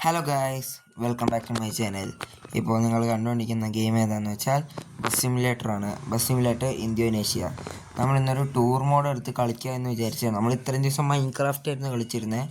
Hello guys, welcome back to my channel. ഇപ്പോൾ നിങ്ങൾ കണ്ടുകൊണ്ടിരിക്കുന്ന ഗെയിം ഏതാണെന്ന് വെച്ചാൽ ബസ് സിമുലേറ്ററാണ്. Bus simulator Indonesia. നമ്മൾ ഇന്നൊരു ടൂർ മോഡ് എടുത്ത് കളിക്കുക എന്ന് വിചാരിച്ചാണ്. നമ്മൾ ഇത്രയും ദിവസം മൈൻക്രാഫ്റ്റ് ആയിരുന്നു കളിച്ചിരുന്നത്.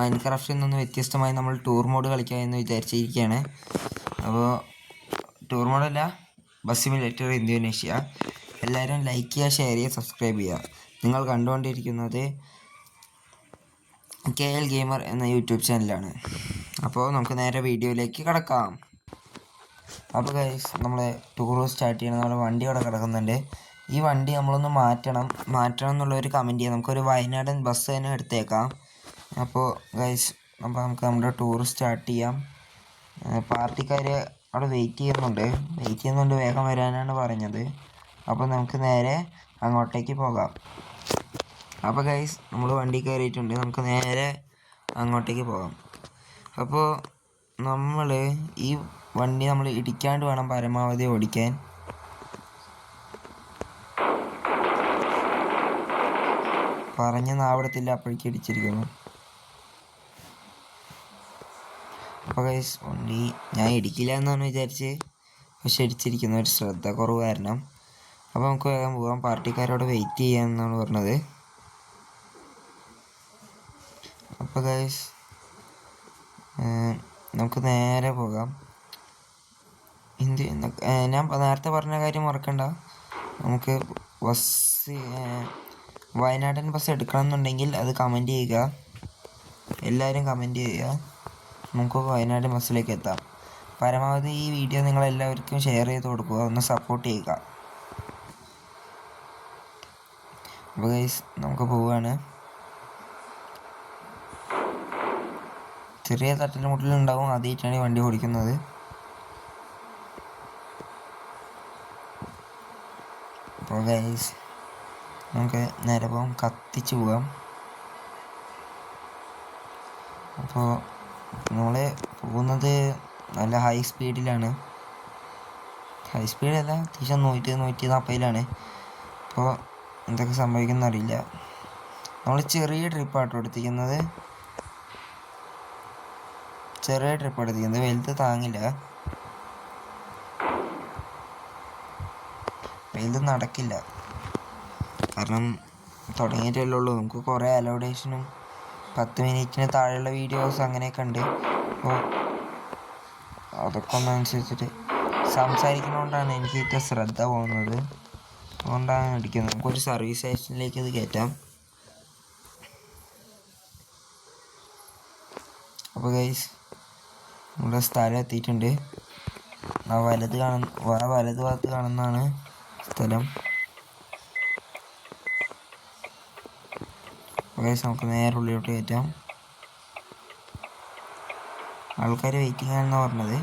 മൈൻക്രാഫ്റ്റിൽ നിന്ന് വ്യത്യസ്തമായി നമ്മൾ ടൂർ മോഡ് കളിക്കുക എന്ന് വിചാരിച്ചിരിക്കുകയാണ്. അപ്പോൾ ടൂർ മോഡല്ല, ബസ് സിമുലേറ്റർ ഇന്തോനേഷ്യ. എല്ലാവരും ലൈക്ക് ചെയ്യുക, ഷെയർ ചെയ്യുക, സബ്സ്ക്രൈബ് ചെയ്യുക. നിങ്ങൾ കണ്ടുകൊണ്ടിരിക്കുന്നത് KL ഗെയിമർ എന്ന യൂട്യൂബ് ചാനലാണ്. അപ്പോൾ നമുക്ക് നേരെ വീഡിയോയിലേക്ക് കിടക്കാം. അപ്പോൾ ഗൈസ്, നമ്മൾ ടൂർ സ്റ്റാർട്ട് ചെയ്യണം. നമ്മുടെ വണ്ടി അവിടെ കിടക്കുന്നുണ്ട്. ഈ വണ്ടി നമ്മളൊന്ന് മാറ്റണം എന്നുള്ളൊരു കമൻറ്റ് ചെയ്യാം. നമുക്കൊരു വയനാടൻ ബസ് തന്നെ എടുത്തേക്കാം. അപ്പോൾ ഗൈസ്, നമുക്ക് നമ്മുടെ ടൂർ സ്റ്റാർട്ട് ചെയ്യാം. പാർട്ടിക്കാർ അവിടെ വെയിറ്റ് ചെയ്യുന്നുണ്ട്, വേഗം വരാനാണ് പറഞ്ഞത്. അപ്പോൾ നമുക്ക് നേരെ അങ്ങോട്ടേക്ക് പോകാം. അപ്പോൾ ഗൈസ്, നമ്മൾ വണ്ടി കയറിയിട്ടുണ്ട്. നമുക്ക് നേരെ അങ്ങോട്ടേക്ക് പോകാം. അപ്പോൾ ഈ വണ്ടി നമ്മൾ ഇടിക്കാണ്ട് വേണം പരമാവധി ഓടിക്കാൻ. പറഞ്ഞ നാവിടത്തില്ല, അപ്പോഴേക്ക് ഇടിച്ചിരിക്കുന്നു. അപ്പോൾ ഗൈസ്, വണ്ടി ഞാൻ ഇടിക്കില്ല എന്നാണ് വിചാരിച്ച്, പക്ഷെ ഇടിച്ചിരിക്കുന്നു. ഒരു ശ്രദ്ധ കുറവ് കാരണം. അപ്പോൾ നമുക്ക് വേഗം പോകാം. പാർട്ടിക്കാരോട് വെയിറ്റ് ചെയ്യാമെന്നാണ് പറഞ്ഞത്. അപ്പോൾ ഗൈസ്, നമുക്ക് നേരെ പോകാം. ഞാൻ നേരത്തെ പറഞ്ഞ കാര്യം മറക്കണ്ട. നമുക്ക് വയനാടൻ ബസ് എടുക്കണം എന്നുണ്ടെങ്കിൽ അത് കമൻറ്റ് ചെയ്യുക. എല്ലാവരും കമൻറ്റ് ചെയ്യുക. നമുക്ക് വയനാടൻ ബസ്സിലേക്ക് എത്താം. പരമാവധി ഈ വീഡിയോ നിങ്ങളെല്ലാവർക്കും ഷെയർ ചെയ്ത് കൊടുക്കുക, ഒന്ന് സപ്പോർട്ട് ചെയ്യുക. അപ്പോൾ ഗൈസ്, നമുക്ക് പോവുകയാണ്. ചെറിയ തട്ടലുമുട്ടലുണ്ടാവും, ആദ്യമായിട്ടാണ് ഈ വണ്ടി ഓടിക്കുന്നത്. അപ്പോൾ ഗൈസ്, നമുക്ക് നേരെ പോകാം, കത്തിച്ച് പോകാം. അപ്പോൾ നമ്മൾ പോകുന്നത് നല്ല ഹൈ സ്പീഡിലാണ്. ഹൈ സ്പീഡല്ല, അത്യാവശ്യം 140-140 അപ്പോൾ എന്തൊക്കെ സംഭവിക്കുന്ന അറിയില്ല. നമ്മൾ ചെറിയ ട്രിപ്പാട്ടോ എടുത്തിരിക്കുന്നത്. വലുത് താങ്ങില്ല, വലുത് നടക്കില്ല. കാരണം തുടങ്ങിയിട്ടല്ലേ ഉള്ളൂ. നമുക്ക് കുറേ അലോഡേഷനും 10 മിനിറ്റിന് താഴെയുള്ള വീഡിയോസ് അങ്ങനെയൊക്കെ ഉണ്ട്. അപ്പോൾ അതൊക്കെ ഒന്നനുസരിച്ചിട്ട് സംസാരിക്കുന്നതുകൊണ്ടാണ് എനിക്ക് ഏറ്റവും ശ്രദ്ധ പോകുന്നത്. അതുകൊണ്ടാണ് ഇടിക്കുന്നത്. നമുക്കൊരു സർവീസ് സ്റ്റേഷനിലേക്ക് അത് കയറ്റാം. അപ്പോൾ ഗൈസ്, നമ്മുടെ സ്ഥലം എത്തിയിട്ടുണ്ട്. വലത് ഭാഗത്ത് കാണുന്നതാണ് സ്ഥലം. ഗൈസ്, നമുക്ക് നേരെ ഉള്ളിലോട്ട് കയറ്റാം. ആൾക്കാർ വെയിറ്റിംഗ് ആണെന്നാണ് പറഞ്ഞത്.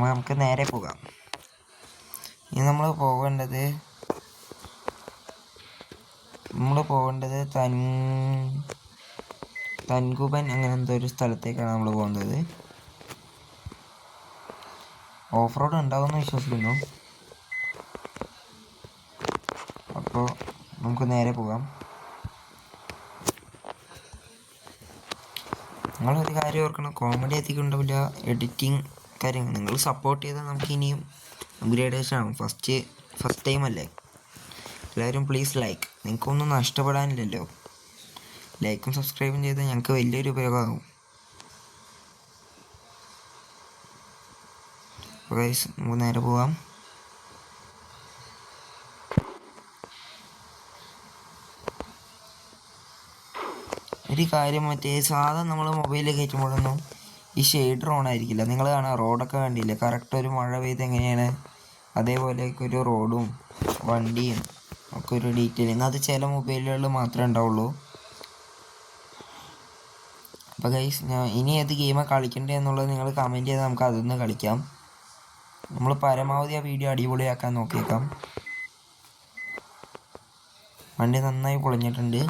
നമുക്ക് നേരെ പോകാം. ഇനി നമ്മൾ പോകേണ്ടത് തൻകുബൻ അങ്ങനെ എന്തോ ഒരു സ്ഥലത്തേക്കാണ് നമ്മൾ പോകുന്നത്. ഓഫ് റോഡ് ഉണ്ടാവുമെന്ന് വിശ്വസിക്കുന്നു. അപ്പോൾ നമുക്ക് നേരെ പോകാം. നിങ്ങളൊരു കാര്യം ഓർക്കണം, കോമഡി അധികം ഉണ്ടാവില്ല, എഡിറ്റിംഗ് കാര്യങ്ങൾ നിങ്ങൾ സപ്പോർട്ട് ചെയ്താൽ നമുക്ക് ഇനിയും അപ്ഗ്രേഡേഷൻ ആകും. ഫസ്റ്റ് ടൈം അല്ലേ. എല്ലാവരും പ്ലീസ് ലൈക്ക്. നിങ്ങൾക്കൊന്നും നഷ്ടപ്പെടാനില്ലല്ലോ. ലൈക്കും സബ്സ്ക്രൈബും ചെയ്താൽ ഞങ്ങൾക്ക് വലിയൊരു ഉപയോഗമാകും. അപ്പോൾ ഗൈസ്, നമുക്ക് നേരെ പോകാം. ഒരു കാര്യം, സാധാരണ നമ്മൾ മൊബൈലിൽ കയറ്റുമ്പോഴൊന്നും ഈ ഷെയ്ഡർ ഓൺ ആയിരിക്കില്ല. നിങ്ങൾ കാണാം, റോഡൊക്കെ കണ്ടില്ലേ, കറക്റ്റ് ഒരു മഴ പെയ്ത് എങ്ങനെയാണ് അതേപോലെയൊക്കെ ഒരു റോഡും വണ്ടിയും ഒക്കെ ഒരു ഡീറ്റെയിലിങ് അത് ചില മൊബൈലുകളിൽ മാത്രമേ ഉണ്ടാവുള്ളൂ. അപ്പോൾ ഗൈസ്, ഇനി ഏത് ഗെയിമാണ് കളിക്കേണ്ടത് എന്നുള്ളത് നിങ്ങൾ കമൻറ്റ് ചെയ്താൽ നമുക്ക് അതൊന്ന് കളിക്കാം. നമ്മൾ പരമാവധി ആ വീഡിയോ അടിപൊളിയാക്കാൻ നോക്കിയേക്കാം. വണ്ടി നന്നായി പൊളിഞ്ഞിട്ടുണ്ട്.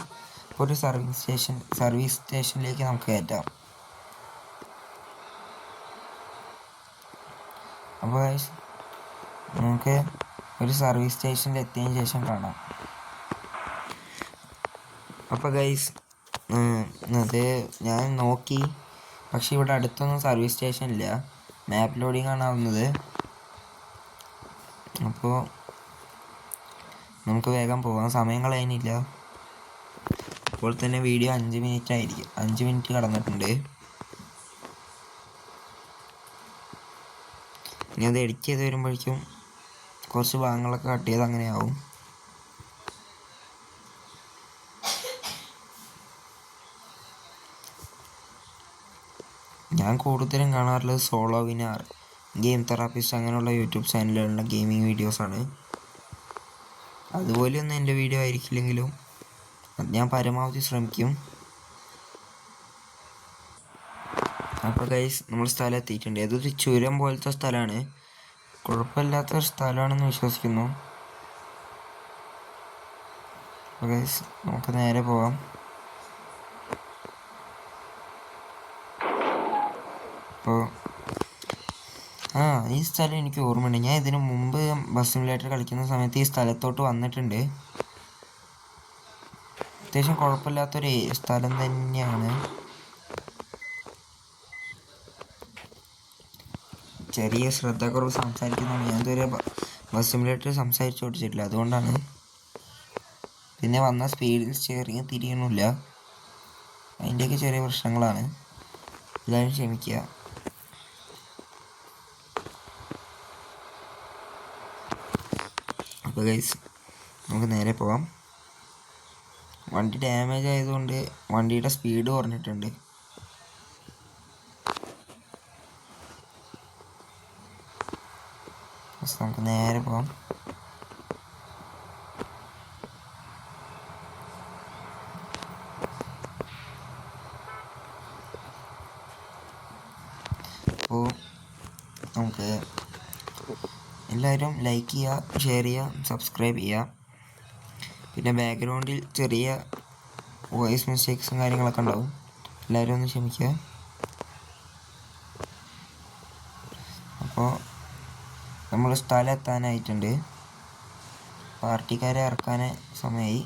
ഒരു സർവീസ് സ്റ്റേഷനിലേക്ക് നമുക്ക് കയറ്റാം. അപ്പോൾ ഗൈസ്, നമുക്ക് ഒരു സർവീസ് സ്റ്റേഷനിൽ എത്തിയതിന് ശേഷം കാണാം. അപ്പോൾ ഗൈസ് അത് ഞാൻ നോക്കി, പക്ഷെ ഇവിടെ അടുത്തൊന്നും സർവീസ് സ്റ്റേഷൻ ഇല്ല. മാപ്പ് ലോഡിങ് ആണ് ആവുന്നത്. അപ്പോൾ നമുക്ക് വേഗം പോകാം, സമയം കളയാനില്ല. ഇപ്പോൾ തന്നെ വീഡിയോ 5 മിനിറ്റ് ആയിരിക്കും, 5 മിനിറ്റ് കടന്നിട്ടുണ്ട്. ഇനി അത് എഡിറ്റ് ചെയ്ത് വരുമ്പോഴേക്കും കുറച്ച് ഭാഗങ്ങളൊക്കെ കട്ട് ചെയ്ത് അങ്ങനെയാവും. ഞാൻ കൂടുതലും കാണാറുള്ളത് സോളോ വിനർ, ഗെയിം തെറാപ്പിസ്റ്റ് അങ്ങനെയുള്ള യൂട്യൂബ് ചാനലുകളുടെ ഗെയിമിംഗ് വീഡിയോസാണ്. അതുപോലെയൊന്നും എൻ്റെ വീഡിയോ ആയിരിക്കില്ലെങ്കിലും ഞാൻ പരമാവധി ശ്രമിക്കും. അപ്പോൾ ഗൈസ് നമ്മൾ സ്ഥലം എത്തിയിട്ടുണ്ട്. ഇതൊരു ചുരം പോലത്തെ സ്ഥലമാണ്, കുഴപ്പമില്ലാത്തൊരു സ്ഥലമാണെന്ന് വിശ്വസിക്കുന്നു. അപ്പോൾ ഗൈസ് നമുക്ക് നേരെ പോകാം. അപ്പോൾ ഈ സ്ഥലം എനിക്ക് ഓർമ്മയുണ്ട്. ഞാൻ ഇതിനു മുമ്പ് ബസ് സിമുലേറ്റർ കളിക്കുന്ന സമയത്ത് ഈ സ്ഥലത്തോട്ട് വന്നിട്ടുണ്ട്. അത്യാവശ്യം കുഴപ്പമില്ലാത്തൊരു സ്ഥലം തന്നെയാണ്. ചെറിയ ശ്രദ്ധക്കുറവ് സംസാരിക്കുന്നതാണ്. ഞാൻ ഇതുവരെ ബസ് സിമുലേറ്റർ സംസാരിച്ചു ഓടിച്ചിട്ടില്ല, അതുകൊണ്ടാണ്. പിന്നെ വന്ന സ്പീഡിൽ സ്റ്റിയറിങ് തിരിയണില്ല, അതിൻ്റെയൊക്കെ ചെറിയ പ്രശ്നങ്ങളാണ്. എല്ലാവരും ക്ഷമിക്കുക. അപ്പോൾ ഗൈസ് നമുക്ക് നേരെ പോകാം. വണ്ടി ഡാമേജ് ആയതുകൊണ്ട് വണ്ടിയുടെ സ്പീഡ് കുറഞ്ഞിട്ടുണ്ട്. നമുക്ക് നേരെ പോകാം. അപ്പോൾ നമുക്ക് എല്ലാവരും ലൈക്ക് ചെയ്യുക, ഷെയർ ചെയ്യുക, സബ്സ്ക്രൈബ് ചെയ്യുക. പിന്നെ ബാക്ക്ഗ്രൗണ്ടിൽ ചെറിയ വോയിസ് മിസ്റ്റേക്സും കാര്യങ്ങളൊക്കെ ഉണ്ടാവും, എല്ലാവരും ഒന്ന് ക്ഷമിക്കുക. അപ്പോൾ നമ്മൾ സ്ഥലം എത്താനായിട്ടുണ്ട്. പാർട്ടിക്കാരെ ഇറക്കാൻ സമയമായി.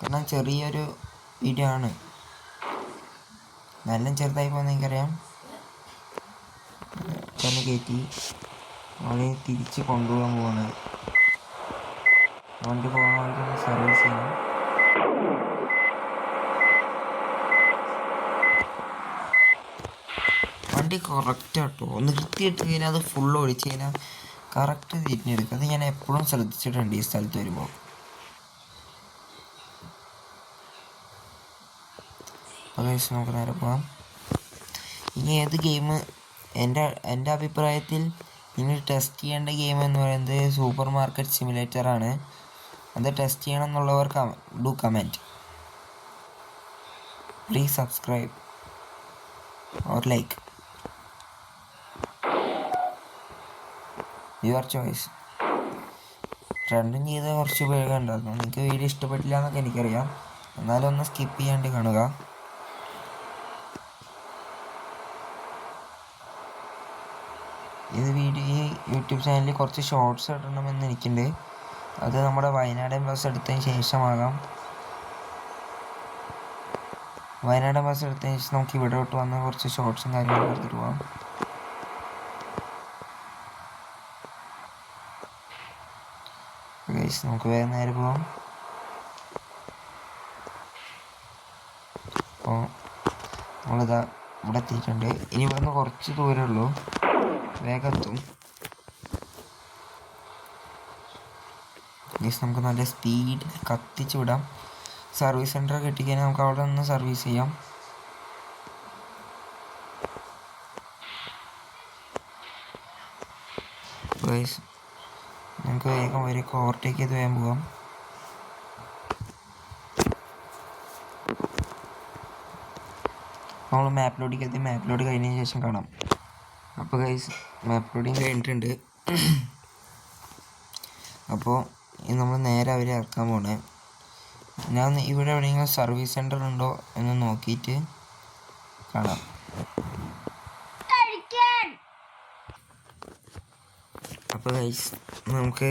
കാരണം ചെറിയൊരു വീഡിയോ ആണ്, നല്ല ചെറുതായി പോകുന്ന എനിക്കറിയാം. തന്നെ കയറ്റി അവനെ തിരിച്ച് കൊണ്ടുപോകാൻ പോകുന്നത്. വണ്ടി പോകാൻ വേണ്ടി സർവീസ് ചെയ്യണം. വണ്ടി കറക്റ്റാട്ടോ, നിർത്തിയിട്ട് കഴിഞ്ഞാൽ അത് ഫുള്ള് ഓടിച്ച് കഴിഞ്ഞാൽ കറക്റ്റ് തിരിഞ്ഞെടുക്കും. അത് ഞാൻ എപ്പോഴും ശ്രദ്ധിച്ചിട്ടുണ്ട് ഈ സ്ഥലത്ത് വരുമ്പോൾ. അപ്പോൾ നമുക്ക് നേരെ പോകാം. ഇനി ഏത് ഗെയിം എൻ്റെ അഭിപ്രായത്തിൽ ഇനി ടെസ്റ്റ് ചെയ്യേണ്ട ഗെയിം എന്ന് പറയുന്നത് സൂപ്പർ മാർക്കറ്റ് സിമുലേറ്റർ ആണ്. അത് ടെസ്റ്റ് ചെയ്യണം എന്നുള്ളവർ do comment. Please subscribe or like, your choice. രണ്ടും ചെയ്ത കുറച്ച് ഉപയോഗം ഉണ്ടായിരുന്നു. നിങ്ങൾക്ക് വീഡിയോ ഇഷ്ടപ്പെട്ടില്ല എന്നൊക്കെ എനിക്കറിയാം, എന്നാലും ഒന്ന് സ്കിപ്പ് ചെയ്യാണ്ട് കാണുക. ഈ യൂട്യൂബ് ചാനലിൽ കുറച്ച് ഷോർട്സ് ഇടണമെന്ന് എനിക്കുണ്ട്. അത് നമ്മുടെ വയനാടൻ ബസ് എടുത്തതിന് ശേഷമാകാം. വയനാടൻ ബസ് എടുത്തതിന് ശേഷം നമുക്ക് ഇവിടോട്ട് വന്ന കുറച്ച് ഷോർട്സും കാര്യങ്ങളൊക്കെ എടുത്തിട്ട് പോകാം. നമുക്ക് വേഗം നേരെ പോകാം. അപ്പോൾ നമ്മളിതാ ഇവിടെ എത്തിയിട്ടുണ്ട്. ഇനി ഇവിടുന്ന് കുറച്ച് ദൂരമേ ഉള്ളൂ, വേഗം എത്തും. നമുക്ക് നല്ല സ്പീഡിൽ കത്തിച്ച് വിടാം. സർവീസ് സെൻറ്റർ കിട്ടിക്കഴിഞ്ഞാൽ നമുക്ക് അവിടെ നിന്ന് സർവീസ് ചെയ്യാം. നമുക്ക് വേഗം വരെയൊക്കെ ഓവർടേക്ക് ചെയ്ത് വേഗം പോകാം. നമ്മൾ മാപ്പ് ലോഡിങ് എത്തി, മാപ്പ് ലോഡ് കഴിഞ്ഞതിന് ശേഷം കാണാം. അപ്പോൾ ഗൈസ് മാപ്പ് ലോഡിങ് കഴിഞ്ഞിട്ടുണ്ട്. അപ്പോൾ നമ്മൾ നേരെ അവരെ ഇറക്കാൻ പോണേ. ഞാൻ ഇവിടെ എവിടെയെങ്കിലും സർവീസ് സെൻറ്റർ ഉണ്ടോ എന്ന് നോക്കിയിട്ട് കാണാം. അപ്പോൾ ഗൈസ് നമുക്ക്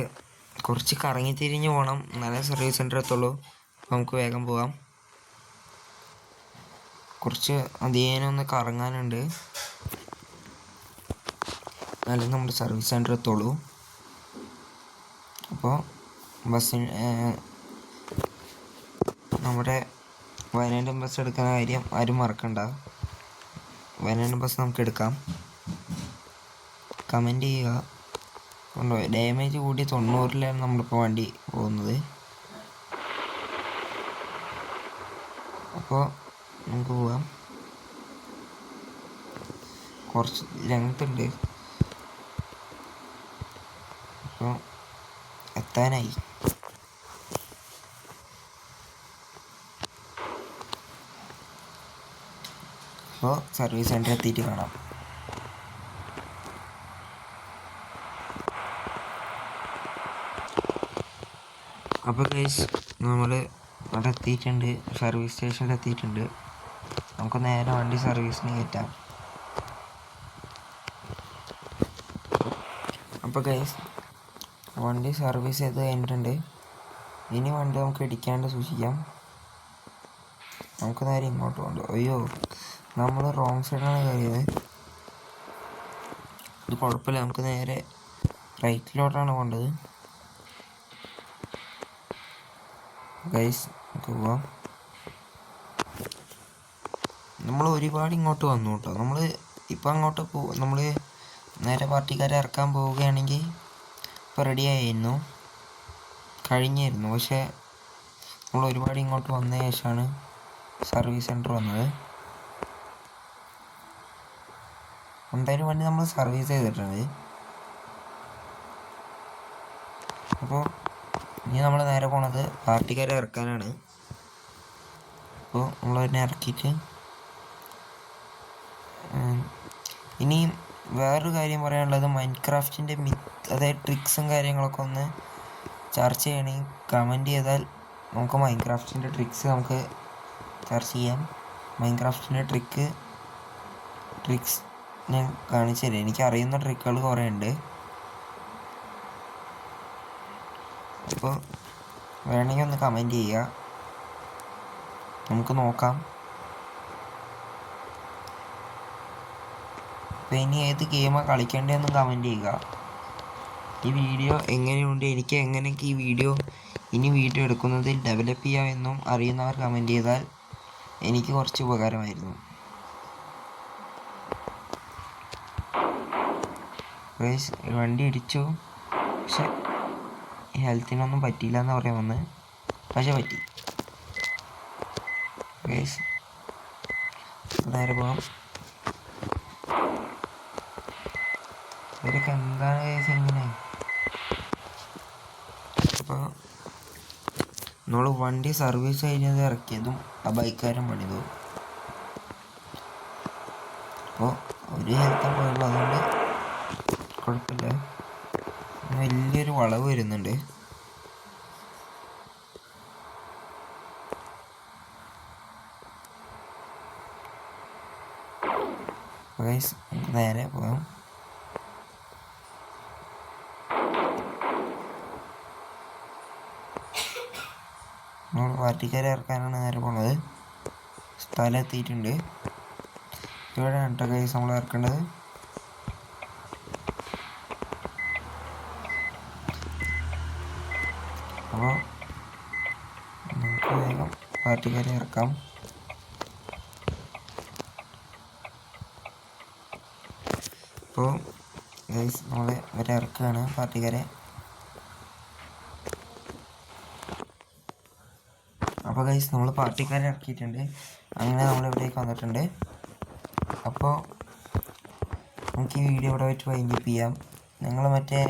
കുറച്ച് കറങ്ങി തിരിഞ്ഞ് പോകണം, നല്ല സർവീസ് സെൻറ്റർ എത്തുള്ളൂ. അപ്പോൾ നമുക്ക് വേഗം പോകാം. കുറച്ച് അധികം കറങ്ങാനുണ്ട്, അല്ലെങ്കിൽ നമ്മുടെ സർവീസ് സെൻറ്റർ എത്തുള്ളൂ. അപ്പോൾ നമ്മുടെ വയനാട് ബസ് എടുക്കുന്ന കാര്യം ആരും മറക്കണ്ട. വയനാട് ബസ് നമുക്ക് എടുക്കാം. കമൻറ്റ് ചെയ്യുക. കൊണ്ടുപോയി ഡാമേജ് കൂടി 90-ലാണ് നമ്മളിപ്പോൾ വണ്ടി പോകുന്നത്. അപ്പോൾ നമുക്ക് പോവാം. കുറച്ച് ലെങ്ത് ഉണ്ട്. അപ്പോൾ എത്താനായി. അപ്പോൾ സർവീസ് സെൻറ്റർ എത്തിയിട്ട് കാണാം. അപ്പോൾ ഗൈസ് നമ്മൾ അവിടെ എത്തിയിട്ടുണ്ട്, സർവീസ് സ്റ്റേഷനിൽ എത്തിയിട്ടുണ്ട്. നമുക്ക് നേരെ വണ്ടി സർവീസിന് കയറ്റാം. അപ്പോൾ ഗൈസ് വണ്ടി സർവീസ് ചെയ്ത് കഴിഞ്ഞിട്ടുണ്ട്. ഇനി വണ്ടി നമുക്ക് ഇടിക്കാണ്ട് സൂക്ഷിക്കാം. നമുക്ക് നേരെ ഇങ്ങോട്ട് പോകണ്ട. അയ്യോ, നമ്മൾ റോങ് സൈഡാണ് കയറിയത്. ഇത് കുഴപ്പമില്ല, നമുക്ക് നേരെ റൈറ്റിലോട്ടാണ് പോകേണ്ടത്. ഗൈസ് നമുക്ക് പോവാം. നമ്മൾ ഒരുപാട് ഇങ്ങോട്ട് വന്നു കേട്ടോ. നമ്മൾ ഇപ്പം അങ്ങോട്ട് നമ്മൾ നേരെ പാർട്ടിക്കാരെ ഇറക്കാൻ പോവുകയാണെങ്കിൽ ഇപ്പോൾ റെഡി ആയിരുന്നു, കഴിഞ്ഞായിരുന്നു. പക്ഷേ നമ്മൾ ഒരുപാട് ഇങ്ങോട്ട് വന്ന ശേഷമാണ് സർവീസ് സെൻറ്റർ വന്നത്. എന്തായാലും വണ്ടി നമ്മൾ സർവീസ് ചെയ്തിട്ടുണ്ട്. അപ്പോൾ ഇനി നമ്മൾ നേരെ പോണത് പാർട്ടിക്കാരെ ഇറക്കാനാണ്. അപ്പോൾ നമ്മളതിനെ ഇറക്കിയിട്ട് ഇനിയും വേറൊരു കാര്യം പറയാനുള്ളത്, മൈൻക്രാഫ്റ്റിൻ്റെ അതായത് ട്രിക്സും കാര്യങ്ങളൊക്കെ ഒന്ന് ചർച്ച ചെയ്യണമെങ്കിൽ കമൻറ്റ് ചെയ്താൽ നമുക്ക് മൈൻക്രാഫ്റ്റിൻ്റെ ട്രിക്സ് നമുക്ക് ചർച്ച ചെയ്യാം. മൈൻക്രാഫ്റ്റിൻ്റെ ട്രിക്സ് ഞാൻ കാണിച്ചു തരാം. എനിക്കറിയുന്ന ട്രിക്കുകൾ കുറേ ഉണ്ട്. അപ്പോൾ വേണമെങ്കിൽ ഒന്ന് കമൻറ്റ് ചെയ്യുക, നമുക്ക് നോക്കാം. അപ്പോൾ ഇനി ഏത് ഗെയിമാണ് കളിക്കേണ്ടതെന്ന് കമൻറ്റ് ചെയ്യുക. ഈ വീഡിയോ എങ്ങനെയുണ്ട്, എനിക്ക് എങ്ങനെയൊക്കെ ഈ വീഡിയോ എടുക്കുന്നതിൽ ഡെവലപ്പ് ചെയ്യാമെന്നും അറിയുന്നവർ കമൻറ്റ് ചെയ്താൽ എനിക്ക് കുറച്ച് ഉപകാരമായിരുന്നു. വണ്ടി ഇടിച്ചു, പക്ഷെ ഹെൽത്തിനൊന്നും പറ്റിയില്ല എന്ന് പറയാൻ വന്ന്, പക്ഷെ പറ്റി. നേരെ പോകാം. ഇവരൊക്കെ എന്താണ് ഇങ്ങനെ? അപ്പോൾ നമ്മൾ വണ്ടി സർവീസ് കഴിഞ്ഞത് ഇറക്കിയതും ആ ബൈക്കുകാരൻ പണിതു. അപ്പോൾ ഒരു ഹെൽത്തും പോയുള്ളൂ, അതുകൊണ്ട് കുഴപ്പമില്ല. വലിയൊരു വളവ് വരുന്നുണ്ട്. നമുക്ക് നേരെ പോകാം. നമ്മൾ പാർട്ടിക്കാരെ ഇറക്കാനാണ് നേരെ പോണത്. സ്ഥലം എത്തിയിട്ടുണ്ട്. ഇവിടെയാണ് കേട്ടോ ഗൈസ് നമ്മൾ ഇറക്കേണ്ടത്. അപ്പോൾ നമുക്ക് വേഗം പാർട്ടിക്കാരെ ഇറക്കാം. അപ്പോൾ ഗൈസ് നമ്മളെ ഇവരെ ഇറക്കുകയാണ്, പാർട്ടിക്കാരെ. അപ്പോൾ ഗൈസ് നമ്മൾ പാർട്ടിക്കാരെ ഇറക്കിയിട്ടുണ്ട്. അങ്ങനെ നമ്മൾ ഇവിടേക്ക് വന്നിട്ടുണ്ട്. അപ്പോൾ നമുക്ക് ഈ വീഡിയോ ഇവിടെ വെച്ച് വൈൻഡപ്പ് ചെയ്യാം. നിങ്ങൾ മറ്റേ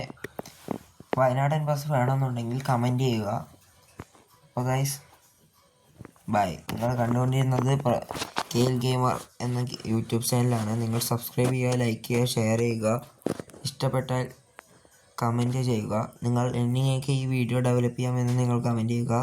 വയനാടൻ ബസ് വേണമെന്നുണ്ടെങ്കിൽ കമൻറ്റ് ചെയ്യുക. അപ്പോൾ ഗൈസ് ബൈ. നിങ്ങൾ കണ്ടുകൊണ്ടിരുന്നത് KL ഗെയിമർ എന്ന യൂട്യൂബ് ചാനലാണ്. നിങ്ങൾ സബ്സ്ക്രൈബ് ചെയ്യുക, ലൈക്ക് ചെയ്യുക, ഷെയർ ചെയ്യുക. ഇഷ്ടപ്പെട്ടാൽ കമൻറ്റ് ചെയ്യുക. നിങ്ങൾക്ക് ഈ വീഡിയോ ഡെവലപ്പ് ചെയ്യാമെന്ന് നിങ്ങൾ കമൻറ്റ് ചെയ്യുക.